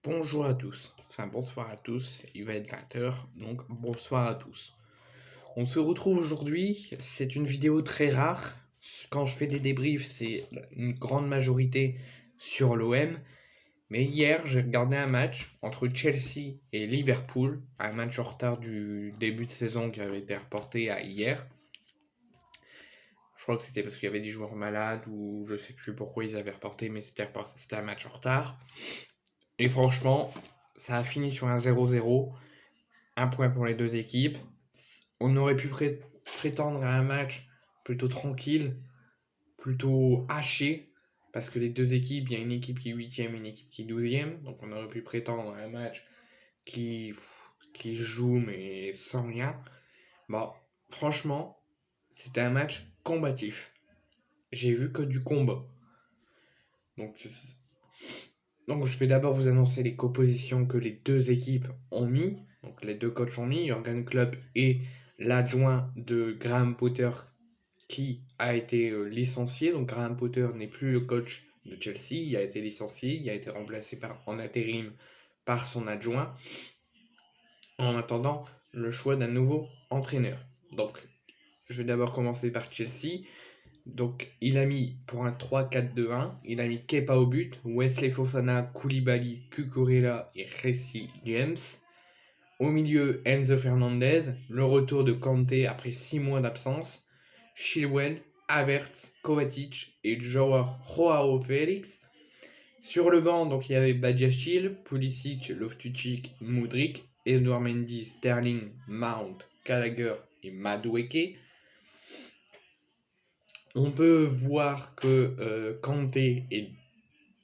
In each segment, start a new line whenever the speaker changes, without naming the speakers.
Bonjour à tous, enfin bonsoir à tous, il va être 20h, donc bonsoir à tous. On se retrouve aujourd'hui, c'est une vidéo très rare. Quand je fais des débriefs, c'est une grande majorité sur l'OM. Mais hier, j'ai regardé un match entre Chelsea et Liverpool, un match en retard du début de saison qui avait été reporté à hier. Je crois que c'était parce qu'il y avait des joueurs malades ou je sais plus pourquoi ils avaient reporté, mais c'était un match en retard. Et franchement, ça a fini sur un 0-0. Un point pour les deux équipes. On aurait pu prétendre à un match plutôt tranquille, plutôt haché, parce que les deux équipes, il y a une équipe qui est 8ème, une équipe qui est 12ème, donc on aurait pu prétendre à un match qui, qui joue mais sans rien. Bon, franchement, c'était un match combatif. J'ai vu que du combat. Donc, donc je vais d'abord vous annoncer les compositions que les deux équipes ont mis. Donc les deux coachs ont mis, Jürgen Klopp et l'adjoint de Graham Potter qui a été licencié. Donc Graham Potter n'est plus le coach de Chelsea, il a été licencié, il a été remplacé en intérim par son adjoint en attendant le choix d'un nouveau entraîneur. Donc je vais d'abord commencer par Chelsea. Donc, il a mis pour un 3-4-2-1, il a mis Kepa au but, Wesley Fofana, Koulibaly, Cucurella et Reece James. Au milieu, Enzo Fernandez, le retour de Kanté après 6 mois d'absence, Chilwell, Havertz, Kovacic et Joao Félix. Sur le banc, donc il y avait Badiashile, Pulisic, Loftus-Cheek, Mudryk, Edouard Mendy, Sterling, Mount, Gallagher et Madueke. On peut voir que Kanté est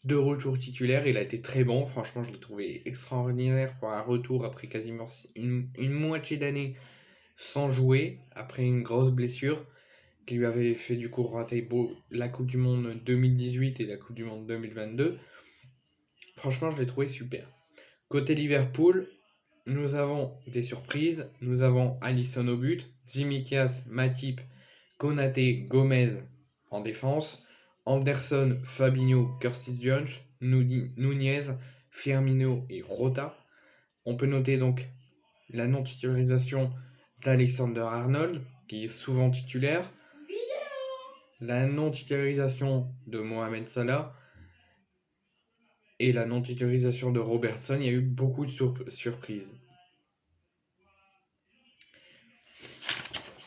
de retour titulaire. Il a été très bon. Franchement, je l'ai trouvé extraordinaire pour un retour après quasiment une moitié d'année sans jouer, après une grosse blessure qui lui avait fait du coup rater la Coupe du Monde 2018 et la Coupe du Monde 2022. Franchement, je l'ai trouvé super. Côté Liverpool, nous avons des surprises. Nous avons Alisson au but, Tsimikas, Matip, Konaté, Gomez en défense, Anderson, Fabinho, Curtis Jones, Nunez, Firmino et Rota. On peut noter donc la non-titularisation d'Alexander Arnold, qui est souvent titulaire, la non-titularisation de Mohamed Salah et la non-titularisation de Robertson. Il y a eu beaucoup de surprises.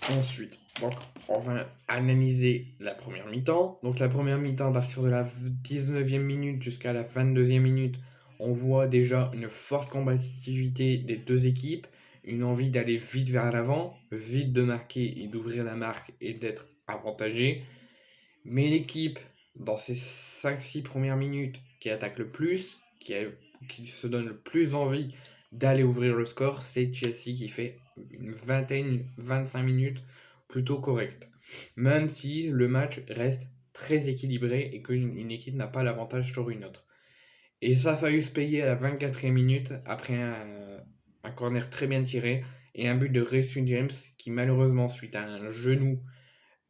Ensuite, donc, on va analyser la première mi-temps. Donc la première mi-temps, à partir de la 19e minute jusqu'à la 22e minute, on voit déjà une forte combativité des deux équipes, une envie d'aller vite vers l'avant, vite de marquer et d'ouvrir la marque et d'être avantagé. Mais l'équipe, dans ces 5-6 premières minutes, qui attaque le plus, qui se donne le plus envie d'aller ouvrir le score, c'est Chelsea qui fait une vingtaine, 25 minutes plutôt correctes. Même si le match reste très équilibré et qu'une équipe n'a pas l'avantage sur une autre. Et ça a failli se payer à la 24e minute après un corner très bien tiré et un but de Reece James qui malheureusement suite à un genou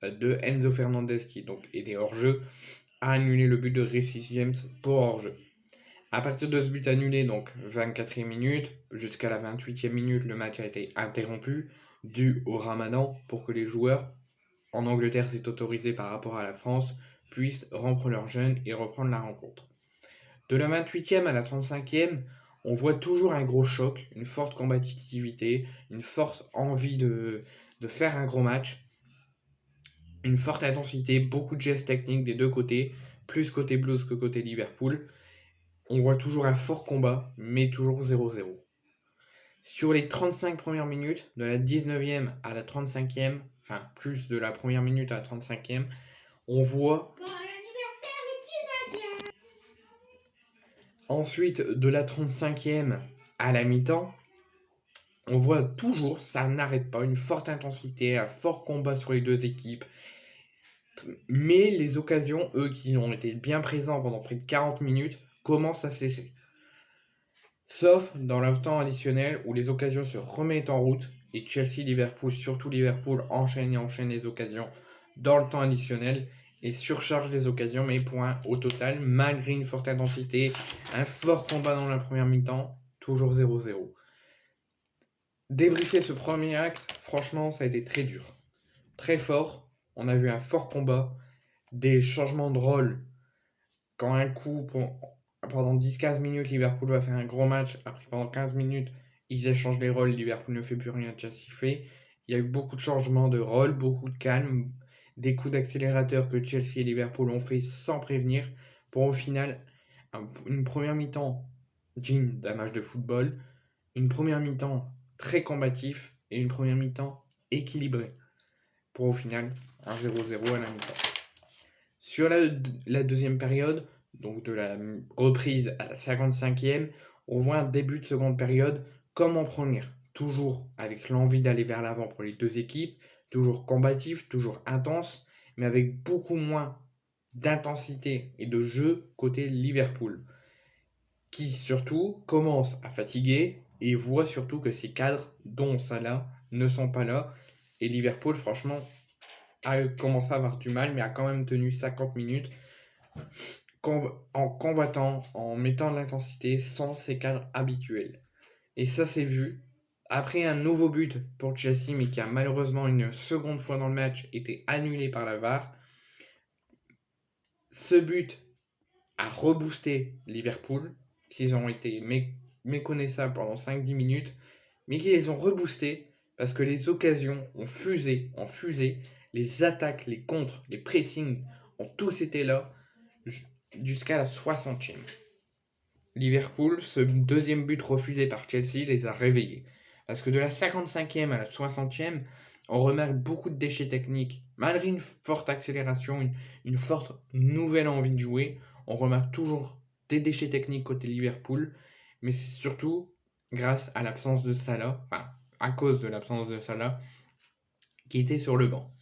de Enzo Fernandez qui donc était hors jeu a annulé le but de Reece James pour hors jeu. À partir de ce but annulé, donc 24e minute, jusqu'à la 28e minute, le match a été interrompu, dû au ramadan, pour que les joueurs, en Angleterre c'est autorisé par rapport à la France, puissent rompre leur jeûne et reprendre la rencontre. De la 28e à la 35e, on voit toujours un gros choc, une forte combativité, une forte envie de faire un gros match, une forte intensité, beaucoup de gestes techniques des deux côtés, plus côté Blues que côté Liverpool. On voit toujours un fort combat, mais toujours 0-0. Sur les 35 premières minutes, de la 19e à la 35e, enfin plus de la première minute à la 35e, on voit... Ensuite, de la 35e à la mi-temps, on voit toujours, ça n'arrête pas, une forte intensité, un fort combat sur les deux équipes. Mais les occasions, eux qui ont été bien présents pendant près de 40 minutes, commencent à cesser. Sauf dans le temps additionnel où les occasions se remettent en route et Chelsea, Liverpool, surtout Liverpool, enchaîne les occasions dans le temps additionnel et surcharge les occasions, mais points au total, malgré une forte intensité, un fort combat dans la première mi-temps, toujours 0-0. Débriefer ce premier acte, franchement, ça a été très dur. Très fort, on a vu un fort combat, des changements de rôle. Quand un coup, pendant 10-15 minutes, Liverpool va faire un gros match, après pendant 15 minutes, ils échangent les rôles, Liverpool ne fait plus rien, Chelsea fait. Il y a eu beaucoup de changements de rôle, beaucoup de calme, des coups d'accélérateur que Chelsea et Liverpool ont fait sans prévenir, pour au final, une première mi-temps digne d'un match de football, une première mi-temps très combatif et une première mi-temps équilibrée, pour au final un 0-0 à la mi-temps. Sur la deuxième période, donc de la reprise à la 55e, on voit un début de seconde période comme en première, toujours avec l'envie d'aller vers l'avant pour les deux équipes, toujours combatif, toujours intense, mais avec beaucoup moins d'intensité et de jeu côté Liverpool, qui surtout commence à fatiguer et voit surtout que ses cadres, dont Salah, ne sont pas là, et Liverpool, franchement, a commencé à avoir du mal, mais a quand même tenu 50 minutes en combattant, en mettant de l'intensité sans ses cadres habituels. Et ça s'est vu. Après un nouveau but pour Chelsea, mais qui a malheureusement une seconde fois dans le match été annulé par la VAR, ce but a reboosté Liverpool, qu'ils ont été méconnaissables pendant 5-10 minutes, mais qui les ont reboostés parce que les occasions ont fusé, les attaques, les contres, les pressings ont tous été là jusqu'à la 60e. Liverpool, ce deuxième but refusé par Chelsea, les a réveillés. Parce que de la 55e à la 60e, on remarque beaucoup de déchets techniques. Malgré une forte accélération, une forte nouvelle envie de jouer, on remarque toujours des déchets techniques côté Liverpool. Mais c'est surtout grâce à l'absence de Salah, enfin à cause de l'absence de Salah, qui était sur le banc.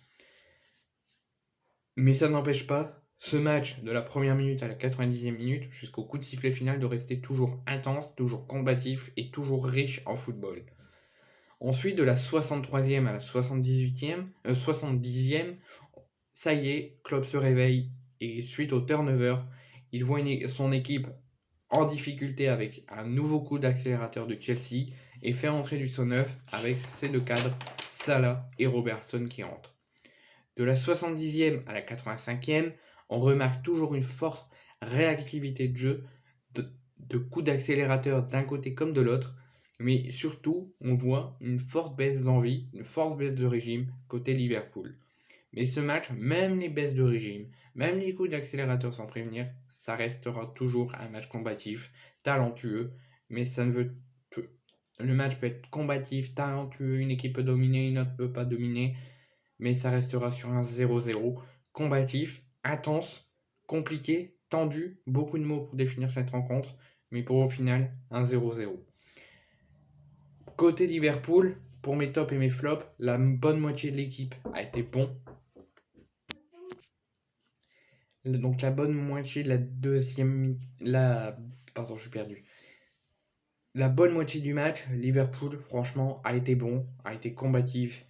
Mais ça n'empêche pas ce match de la première minute à la 90e minute jusqu'au coup de sifflet final de rester toujours intense, toujours combatif et toujours riche en football. Ensuite, de la 63e à la 70e, ça y est, Klopp se réveille et suite au turnover, il voit son équipe en difficulté avec un nouveau coup d'accélérateur de Chelsea et fait entrer du son neuf avec ses deux cadres, Salah et Robertson qui entrent. De la 70e à la 85e, on remarque toujours une forte réactivité de jeu, de coups d'accélérateur d'un côté comme de l'autre, mais surtout, on voit une forte baisse d'envie, une forte baisse de régime côté Liverpool. Mais ce match, même les baisses de régime, même les coups d'accélérateur sans prévenir, ça restera toujours un match combatif, talentueux, mais ça ne veut... Le match peut être combatif, talentueux, une équipe peut dominer, une autre ne peut pas dominer, mais ça restera sur un 0-0, combatif, intense, compliqué, tendu, beaucoup de mots pour définir cette rencontre, mais pour au final, un 0-0. Côté Liverpool, pour mes tops et mes flops, la bonne moitié de l'équipe a été bon. Donc la bonne moitié de la deuxième... Pardon, je suis perdu. La bonne moitié du match, Liverpool, franchement, a été bon, a été combatif,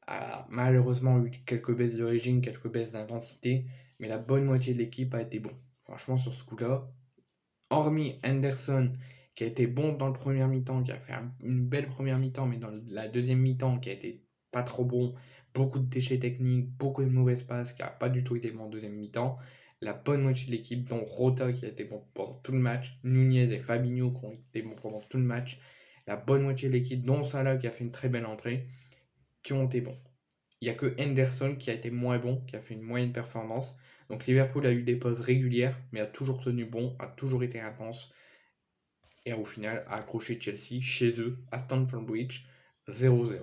a malheureusement eu quelques baisses de régime, quelques baisses d'intensité, mais la bonne moitié de l'équipe a été bon. Franchement, sur ce coup-là, hormis Henderson, qui a été bon dans le premier mi-temps, qui a fait une belle première mi-temps, mais dans la deuxième mi-temps, qui a été pas trop bon, beaucoup de déchets techniques, beaucoup de mauvaises passes, qui n'a pas du tout été bon en deuxième mi-temps. La bonne moitié de l'équipe, dont Rota qui a été bon pendant tout le match, Nunez et Fabinho qui ont été bons pendant tout le match, la bonne moitié de l'équipe, dont Salah qui a fait une très belle entrée, qui ont été bons. Il n'y a que Henderson qui a été moins bon, qui a fait une moyenne performance. Donc Liverpool a eu des pauses régulières, mais a toujours tenu bon, a toujours été intense. Et au final, a accroché Chelsea chez eux, à Stamford Bridge, 0-0.